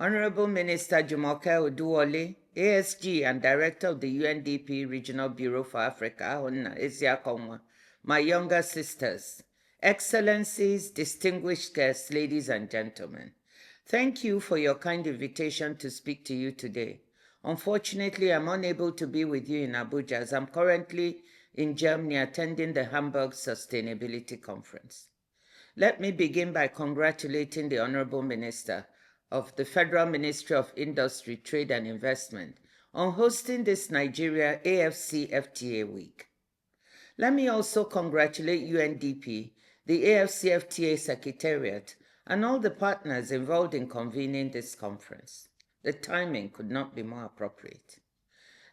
Honorable Minister Jumoke Oduwole, ASG and Director of the UNDP Regional Bureau for Africa, my younger sisters, Excellencies, distinguished guests, ladies and gentlemen, thank you for your kind invitation to speak to you today. Unfortunately, I'm unable to be with you in Abuja as I'm currently in Germany attending the Hamburg Sustainability Conference. Let me begin by congratulating the Honorable Minister of the Federal Ministry of Industry, Trade and Investment on hosting this Nigeria AFCFTA Week. Let me also congratulate UNDP, the AFCFTA Secretariat, and all the partners involved in convening this conference. The timing could not be more appropriate.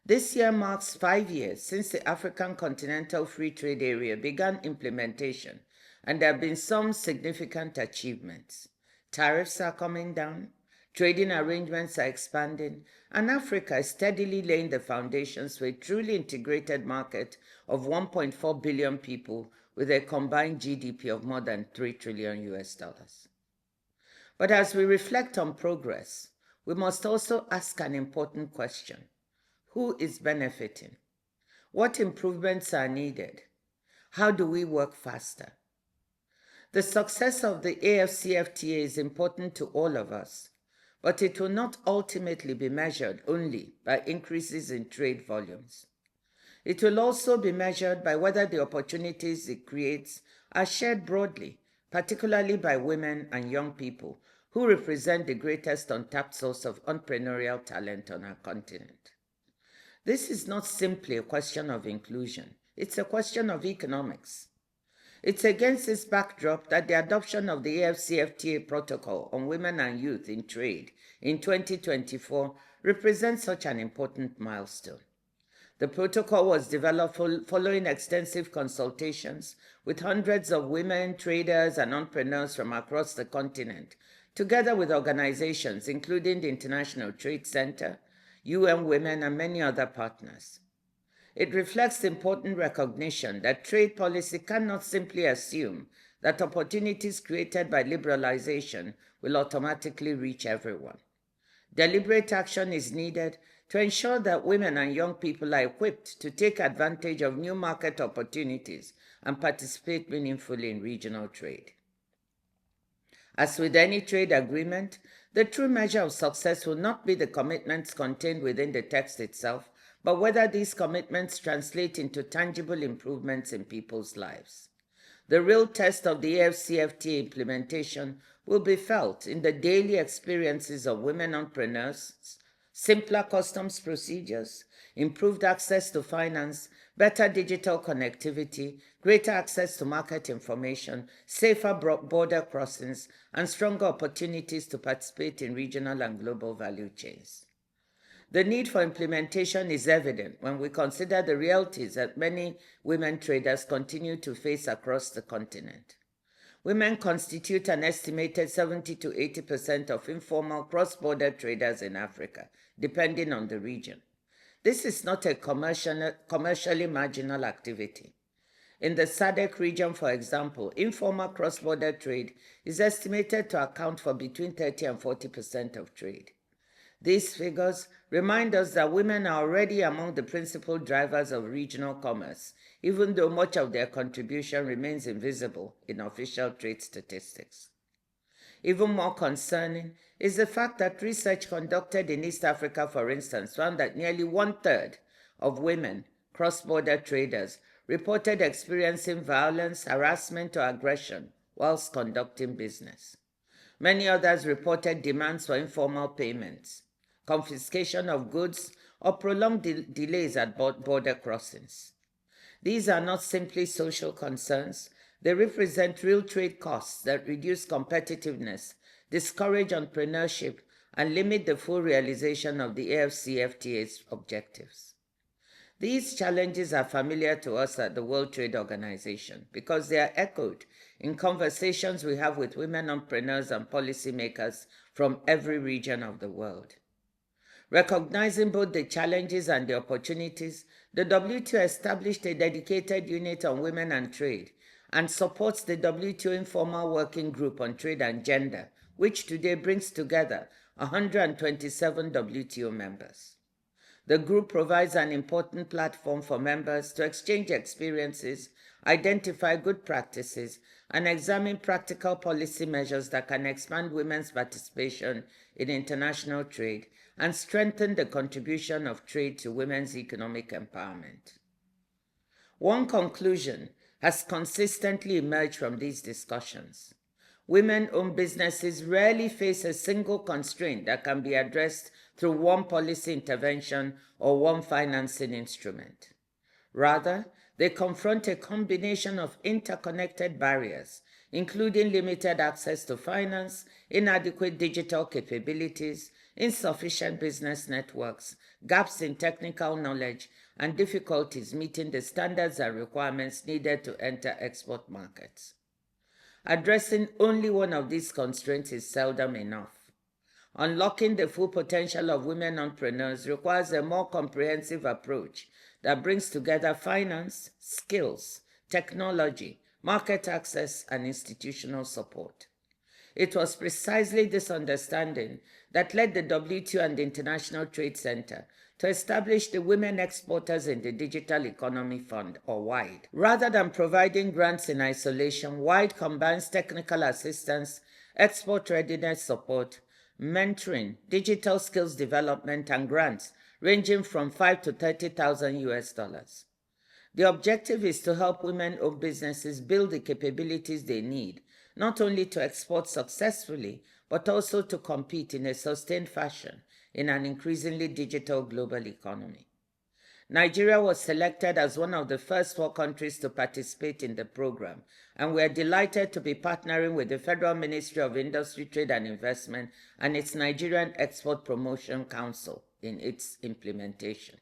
This year marks 5 years since the African Continental Free Trade Area began implementation, and there have been some significant achievements. Tariffs are coming down, trading arrangements are expanding, and Africa is steadily laying the foundations for a truly integrated market of 1.4 billion people with a combined GDP of more than $3 trillion. But as we reflect on progress, we must also ask an important question. Who is benefiting? What improvements are needed? How do we work faster? The success of the AFCFTA is important to all of us, but it will not ultimately be measured only by increases in trade volumes. It will also be measured by whether the opportunities it creates are shared broadly, particularly by women and young people, who represent the greatest untapped source of entrepreneurial talent on our continent. This is not simply a question of inclusion, it's a question of economics. It's against this backdrop that the adoption of the AFCFTA Protocol on Women and Youth in Trade in 2024 represents such an important milestone. The protocol was developed following extensive consultations with hundreds of women, traders, and entrepreneurs from across the continent, together with organizations including the International Trade Center, UN Women, and many other partners. It reflects the important recognition that trade policy cannot simply assume that opportunities created by liberalization will automatically reach everyone. Deliberate action is needed to ensure that women and young people are equipped to take advantage of new market opportunities and participate meaningfully in regional trade. As with any trade agreement, the true measure of success will not be the commitments contained within the text itself, but whether these commitments translate into tangible improvements in people's lives. The real test of the AFCFTA implementation will be felt in the daily experiences of women entrepreneurs, simpler customs procedures, improved access to finance, better digital connectivity, greater access to market information, safer border crossings, and stronger opportunities to participate in regional and global value chains. The need for implementation is evident when we consider the realities that many women traders continue to face across the continent. Women constitute an estimated 70 to 80% of informal cross-border traders in Africa, depending on the region. This is not a commercially marginal activity. In the SADC region, for example, informal cross-border trade is estimated to account for between 30 and 40% of trade. These figures remind us that women are already among the principal drivers of regional commerce, even though much of their contribution remains invisible in official trade statistics. Even more concerning is the fact that research conducted in East Africa, for instance, found that nearly 1/3 of women cross-border traders reported experiencing violence, harassment, or aggression whilst conducting business. Many others reported demands for informal payments, confiscation of goods, or prolonged delays at border crossings. These are not simply social concerns. They represent real trade costs that reduce competitiveness, discourage entrepreneurship, and limit the full realization of the AFCFTA's objectives. These challenges are familiar to us at the World Trade Organization because they are echoed in conversations we have with women entrepreneurs and policymakers from every region of the world. Recognizing both the challenges and the opportunities, the WTO established a dedicated unit on women and trade and supports the WTO Informal Working Group on Trade and Gender, which today brings together 127 WTO members. The group provides an important platform for members to exchange experiences, identify good practices, and examine practical policy measures that can expand women's participation in international trade and strengthen the contribution of trade to women's economic empowerment. One conclusion has consistently emerged from these discussions. Women-owned businesses rarely face a single constraint that can be addressed through one policy intervention or one financing instrument. Rather, they confront a combination of interconnected barriers, including limited access to finance, inadequate digital capabilities, insufficient business networks, gaps in technical knowledge, and difficulties meeting the standards and requirements needed to enter export markets. Addressing only one of these constraints is seldom enough. Unlocking the full potential of women entrepreneurs requires a more comprehensive approach that brings together finance, skills, technology, market access, and institutional support. It was precisely this understanding that led the WTO and the International Trade Center to establish the Women Exporters in the Digital Economy Fund, or WIDE. Rather than providing grants in isolation, WIDE combines technical assistance, export readiness support, mentoring, digital skills development, and grants ranging from $5,000 to $30,000. The objective is to help women-owned businesses build the capabilities they need, not only to export successfully, but also to compete in a sustained fashion in an increasingly digital global economy. Nigeria was selected as one of the first 4 countries to participate in the program, and we are delighted to be partnering with the Federal Ministry of Industry, Trade and Investment and its Nigerian Export Promotion Council in its implementation.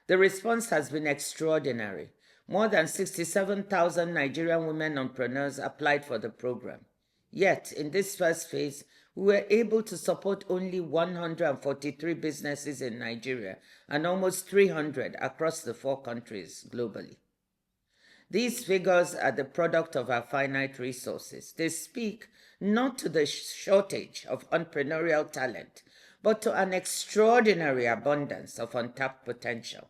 The response has been extraordinary. More than 67,000 Nigerian women entrepreneurs applied for the program. Yet, in this first phase, we were able to support only 143 businesses in Nigeria and almost 300 across the 4 countries globally. These figures are the product of our finite resources. They speak not to the shortage of entrepreneurial talent, but to an extraordinary abundance of untapped potential.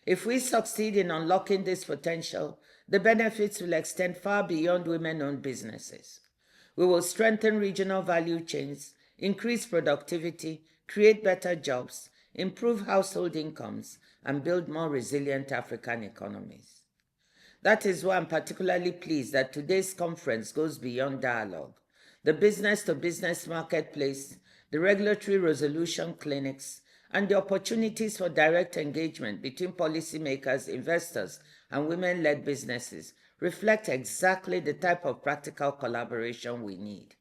If we succeed in unlocking this potential, the benefits will extend far beyond women-owned businesses. We will strengthen regional value chains, increase productivity, create better jobs, improve household incomes, and build more resilient African economies. That is why I'm particularly pleased that today's conference goes beyond dialogue. The business-to-business marketplace, the regulatory resolution clinics, and the opportunities for direct engagement between policymakers, investors, and women-led businesses reflect exactly the type of practical collaboration we need.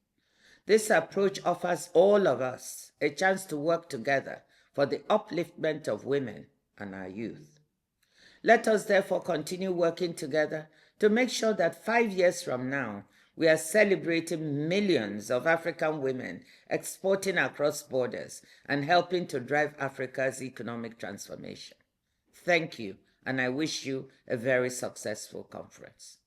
This approach offers all of us a chance to work together for the upliftment of women and our youth. Let us therefore continue working together to make sure that 5 years from now, we are celebrating millions of African women exporting across borders and helping to drive Africa's economic transformation. Thank you, and I wish you a very successful conference.